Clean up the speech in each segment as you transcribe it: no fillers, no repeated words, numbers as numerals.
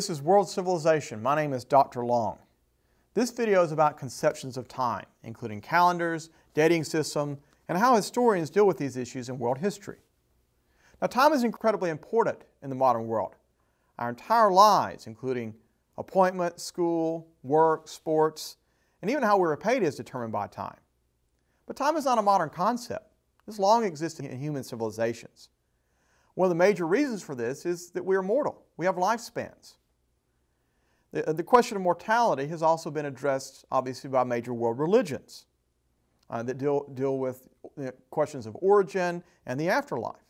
This is World Civilization. My name is Dr. Long. This video is about conceptions of time, including calendars, dating system, and how historians deal with these issues in world history. Now, time is incredibly important in the modern world. Our entire lives, including appointment, school, work, sports, and even how we are paid is determined by time. But time is not a modern concept. It's long existed in human civilizations. One of the major reasons for this is that we are mortal. We have lifespans. The question of mortality has also been addressed, obviously, by major world religions that deal with questions of origin and the afterlife.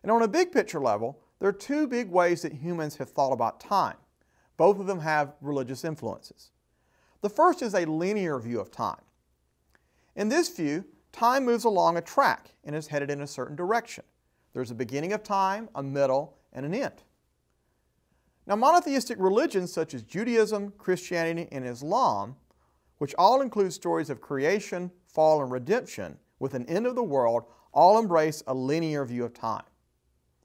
And on a big picture level, there are two big ways that humans have thought about time. Both of them have religious influences. The first is a linear view of time. In this view, time moves along a track and is headed in a certain direction. There's a beginning of time, a middle, and an end. Now, monotheistic religions such as Judaism, Christianity, and Islam, which all include stories of creation, fall, and redemption with an end of the world, all embrace a linear view of time.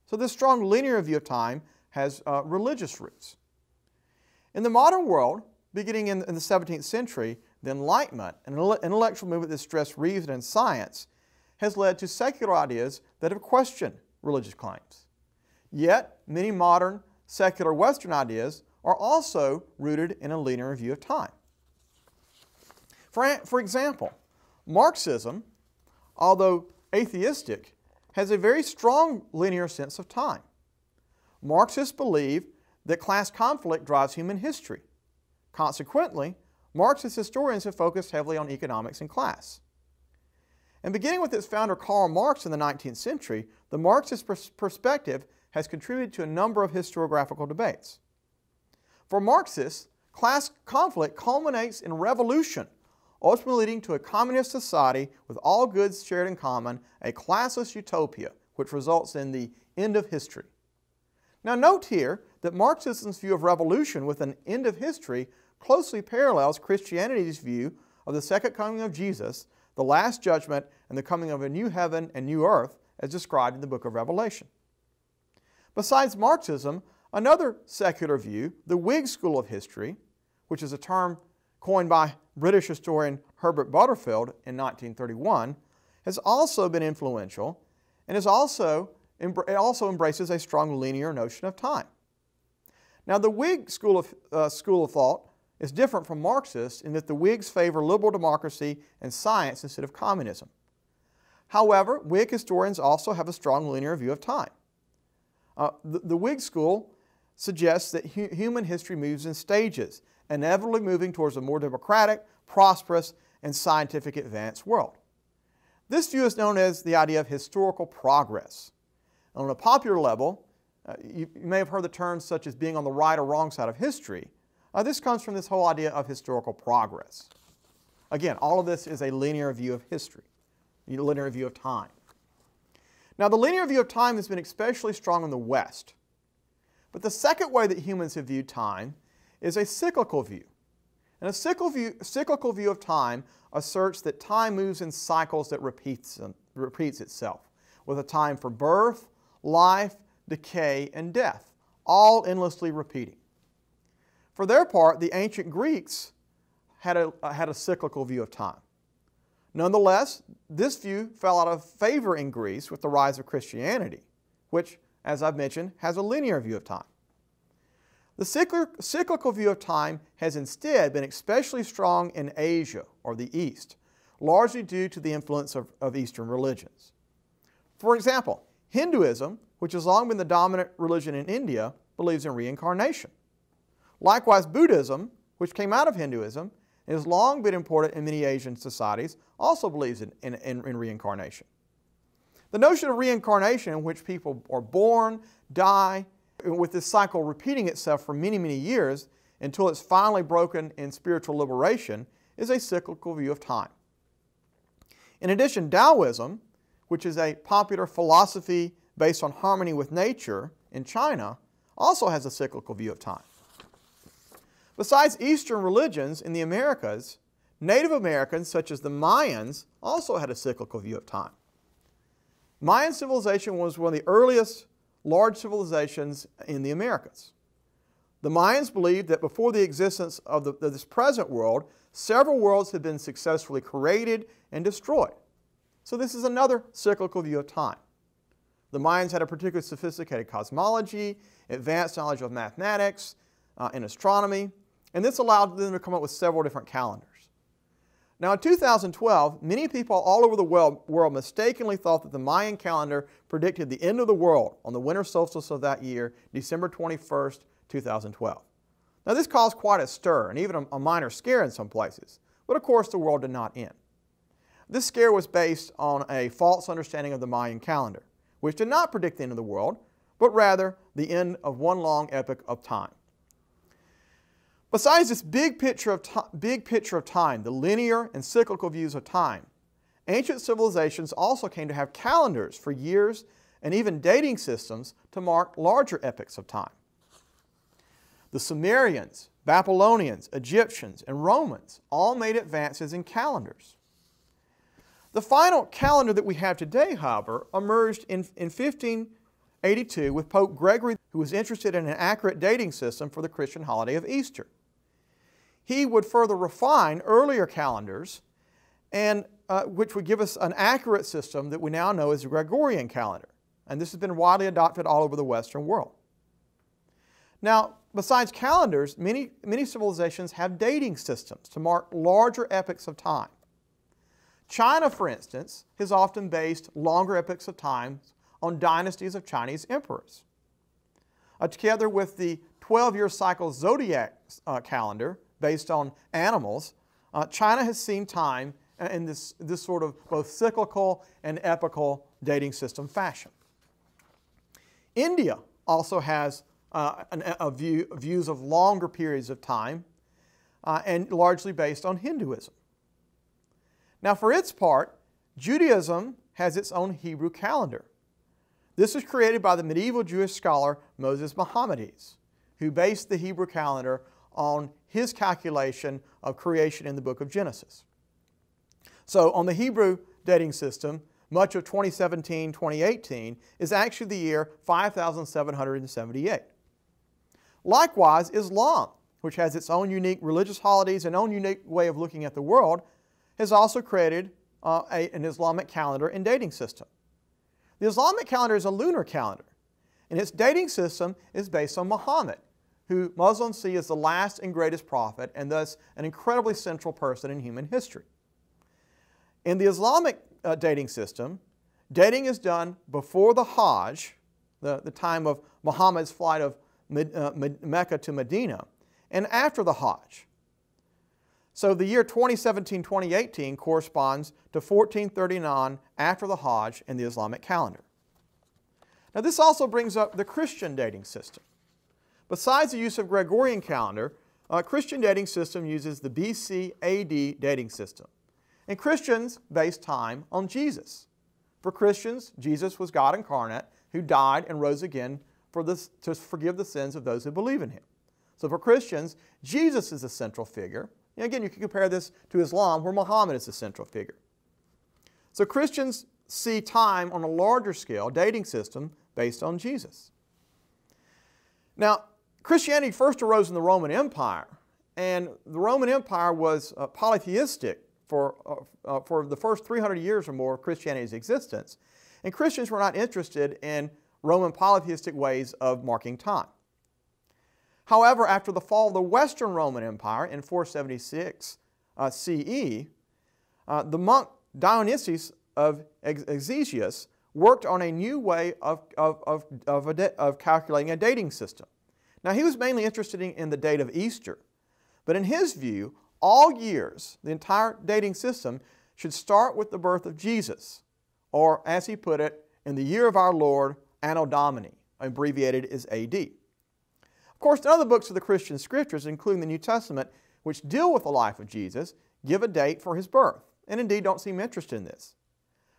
So this strong linear view of time has religious roots. In the modern world, beginning in the 17th century, the Enlightenment, an intellectual movement that stressed reason and science, has led to secular ideas that have questioned religious claims. Yet, many modern secular Western ideas are also rooted in a linear view of time. For example, Marxism, although atheistic, has a very strong linear sense of time. Marxists believe that class conflict drives human history. Consequently, Marxist historians have focused heavily on economics and class. And beginning with its founder Karl Marx in the 19th century, the Marxist perspective has contributed to a number of historiographical debates. For Marxists, class conflict culminates in revolution, ultimately leading to a communist society with all goods shared in common, a classless utopia, which results in the end of history. Now note here that Marxism's view of revolution with an end of history closely parallels Christianity's view of the second coming of Jesus, the last judgment, and the coming of a new heaven and new earth as described in the book of Revelation. Besides Marxism, another secular view, the Whig school of history, which is a term coined by British historian Herbert Butterfield in 1931, has also been influential and it also embraces a strong linear notion of time. Now, the Whig school of thought is different from Marxists in that the Whigs favor liberal democracy and science instead of communism. However, Whig historians also have a strong linear view of time. The Whig school suggests that human history moves in stages, inevitably moving towards a more democratic, prosperous, and scientific advanced world. This view is known as the idea of historical progress. On a popular level, you may have heard the terms such as being on the right or wrong side of history. This comes from this whole idea of historical progress. Again, all of this is a linear view of history, a linear view of time. Now, the linear view of time has been especially strong in the West. But the second way that humans have viewed time is a cyclical view. And a cyclical view of time asserts that time moves in cycles that repeats itself, with a time for birth, life, decay, and death, all endlessly repeating. For their part, the ancient Greeks had a cyclical view of time. Nonetheless, this view fell out of favor in Greece with the rise of Christianity, which, as I've mentioned, has a linear view of time. The cyclical view of time has instead been especially strong in Asia, or the East, largely due to the influence of Eastern religions. For example, Hinduism, which has long been the dominant religion in India, believes in reincarnation. Likewise, Buddhism, which came out of Hinduism, and has long been important in many Asian societies, also believes in reincarnation. The notion of reincarnation, in which people are born, die, with this cycle repeating itself for many, many years until it's finally broken in spiritual liberation, is a cyclical view of time. In addition, Taoism, which is a popular philosophy based on harmony with nature in China, also has a cyclical view of time. Besides Eastern religions in the Americas, Native Americans, such as the Mayans, also had a cyclical view of time. Mayan civilization was one of the earliest large civilizations in the Americas. The Mayans believed that before the existence of this present world, several worlds had been successfully created and destroyed. So this is another cyclical view of time. The Mayans had a particularly sophisticated cosmology, advanced knowledge of mathematics and astronomy, and this allowed them to come up with several different calendars. Now in 2012, many people all over the world mistakenly thought that the Mayan calendar predicted the end of the world on the winter solstice of that year, December 21st, 2012. Now this caused quite a stir and even a minor scare in some places, but of course the world did not end. This scare was based on a false understanding of the Mayan calendar, which did not predict the end of the world, but rather the end of one long epoch of time. Besides this big picture of time, the linear and cyclical views of time, ancient civilizations also came to have calendars for years and even dating systems to mark larger epochs of time. The Sumerians, Babylonians, Egyptians, and Romans all made advances in calendars. The final calendar that we have today, however, emerged in 1582 with Pope Gregory, who was interested in an accurate dating system for the Christian holiday of Easter. He would further refine earlier calendars, and which would give us an accurate system that we now know as the Gregorian calendar. And this has been widely adopted all over the Western world. Now, besides calendars, many civilizations have dating systems to mark larger epochs of time. China, for instance, has often based longer epochs of time on dynasties of Chinese emperors. Together with the 12-year cycle zodiac calendar based on animals, China has seen time in this sort of both cyclical and epochal dating system fashion. India also has views of longer periods of time and largely based on Hinduism. Now for its part, Judaism has its own Hebrew calendar. This was created by the medieval Jewish scholar Moses Maimonides, who based the Hebrew calendar on his calculation of creation in the book of Genesis. So on the Hebrew dating system, much of 2017-2018 is actually the year 5778. Likewise, Islam, which has its own unique religious holidays and own unique way of looking at the world, has also created an Islamic calendar and dating system. The Islamic calendar is a lunar calendar, and its dating system is based on Muhammad, who Muslims see as the last and greatest prophet and thus an incredibly central person in human history. In the Islamic dating system, dating is done before the Hajj, the time of Muhammad's flight of Mecca to Medina, and after the Hajj. So the year 2017-2018 corresponds to 1439 after the Hajj in the Islamic calendar. Now this also brings up the Christian dating system. Besides the use of Gregorian calendar, Christian dating system uses the BC AD dating system. And Christians base time on Jesus. For Christians, Jesus was God incarnate who died and rose again to forgive the sins of those who believe in Him. So for Christians, Jesus is the central figure. And again, you can compare this to Islam, where Muhammad is the central figure. So Christians see time on a larger scale, dating system, based on Jesus. Now, Christianity first arose in the Roman Empire, and the Roman Empire was polytheistic for the first 300 years or more of Christianity's existence. And Christians were not interested in Roman polytheistic ways of marking time. However, after the fall of the Western Roman Empire in 476 CE, the monk Dionysius of Exiguus worked on a new way of calculating a dating system. Now, he was mainly interested in the date of Easter, but in his view, all years, the entire dating system, should start with the birth of Jesus, or as he put it, in the year of our Lord, Anno Domini, abbreviated as AD. Of course, the other books of the Christian scriptures, including the New Testament, which deal with the life of Jesus, give a date for his birth, and indeed don't seem interested in this.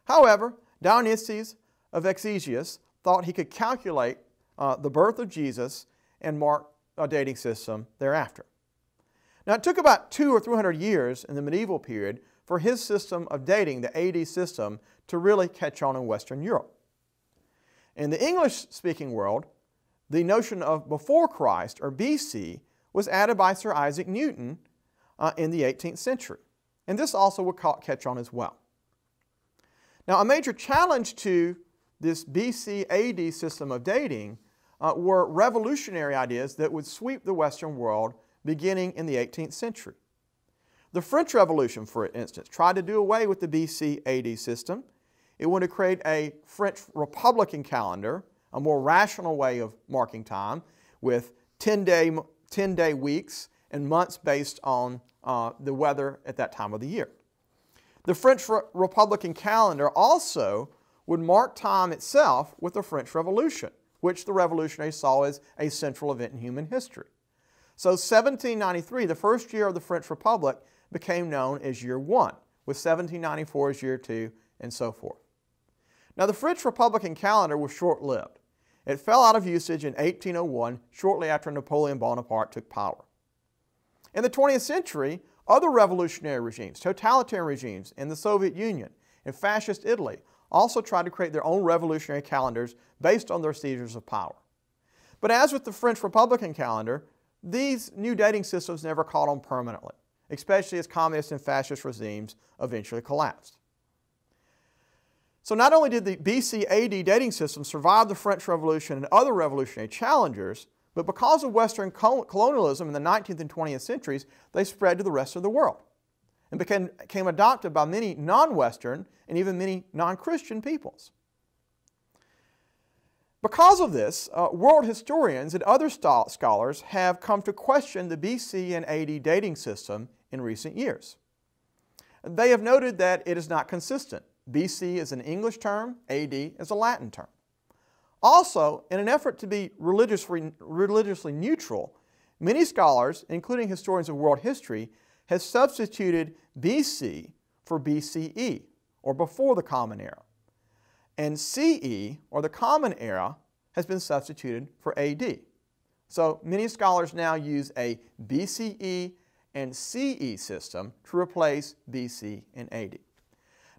However, Dionysius of Exiguus thought he could calculate the birth of Jesus and mark a dating system thereafter. Now, it took about 200 or 300 years in the medieval period for his system of dating, the AD system, to really catch on in Western Europe. In the English-speaking world, the notion of before Christ, or BC, was added by Sir Isaac Newton in the 18th century. And this also would catch on as well. Now, a major challenge to this BC AD system of dating were revolutionary ideas that would sweep the Western world beginning in the 18th century. The French Revolution, for instance, tried to do away with the BC AD system. It wanted to create a French Republican calendar, a more rational way of marking time, with 10-day weeks and months based on the weather at that time of the year. The French Republican calendar also would mark time itself with the French Revolution, which the revolutionaries saw as a central event in human history. So 1793, the first year of the French Republic, became known as Year 1, with 1794 as Year 2, and so forth. Now, the French Republican calendar was short-lived. It fell out of usage in 1801, shortly after Napoleon Bonaparte took power. In the 20th century, other revolutionary regimes, totalitarian regimes in the Soviet Union and fascist Italy, also tried to create their own revolutionary calendars based on their seizures of power. But as with the French Republican calendar, these new dating systems never caught on permanently, especially as communist and fascist regimes eventually collapsed. So not only did the BC AD dating system survive the French Revolution and other revolutionary challengers, but because of Western colonialism in the 19th and 20th centuries, they spread to the rest of the world and became adopted by many non-Western and even many non-Christian peoples. Because of this, world historians and other scholars have come to question the BC and AD dating system in recent years. They have noted that it is not consistent. BC is an English term, AD is a Latin term. Also, in an effort to be religiously neutral, many scholars, including historians of world history, have substituted BC for BCE, or before the Common Era. And CE, or the Common Era, has been substituted for AD. So many scholars now use a BCE and CE system to replace BC and AD.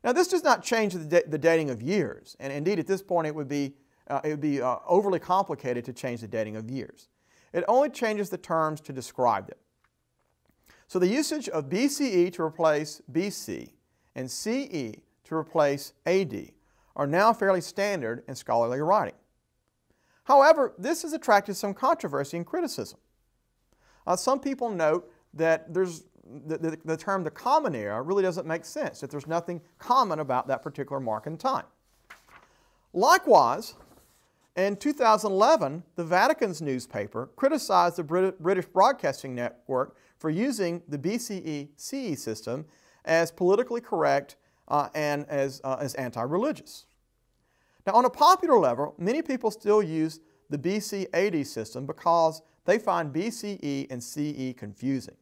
Now, this does not change the dating of years, and indeed at this point it would be overly complicated to change the dating of years. It only changes the terms to describe them. So the usage of BCE to replace BC and CE to replace AD are now fairly standard in scholarly writing. However, this has attracted some controversy and criticism. Some people note that the term the Common Era really doesn't make sense, that there's nothing common about that particular mark in time. Likewise, in 2011, the Vatican's newspaper criticized the British Broadcasting Network for using the BCE-CE system as politically correct and as anti-religious. Now, on a popular level, many people still use the BC-AD system because they find BCE and CE confusing.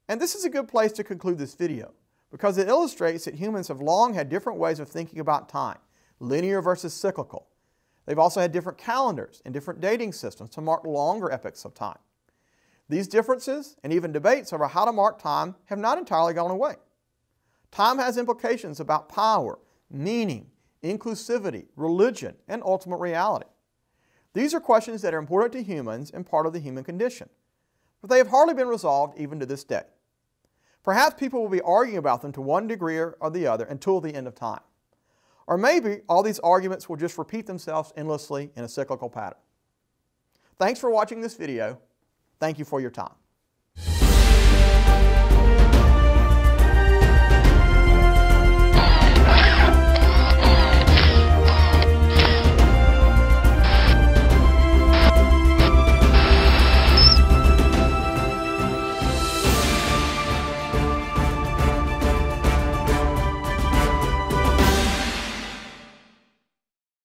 And this is a good place to conclude this video because it illustrates that humans have long had different ways of thinking about time, linear versus cyclical. They've also had different calendars and different dating systems to mark longer epochs of time. These differences and even debates over how to mark time have not entirely gone away. Time has implications about power, meaning, inclusivity, religion, and ultimate reality. These are questions that are important to humans and part of the human condition, but they have hardly been resolved even to this day. Perhaps people will be arguing about them to one degree or the other until the end of time. Or maybe all these arguments will just repeat themselves endlessly in a cyclical pattern. Thanks for watching this video. Thank you for your time.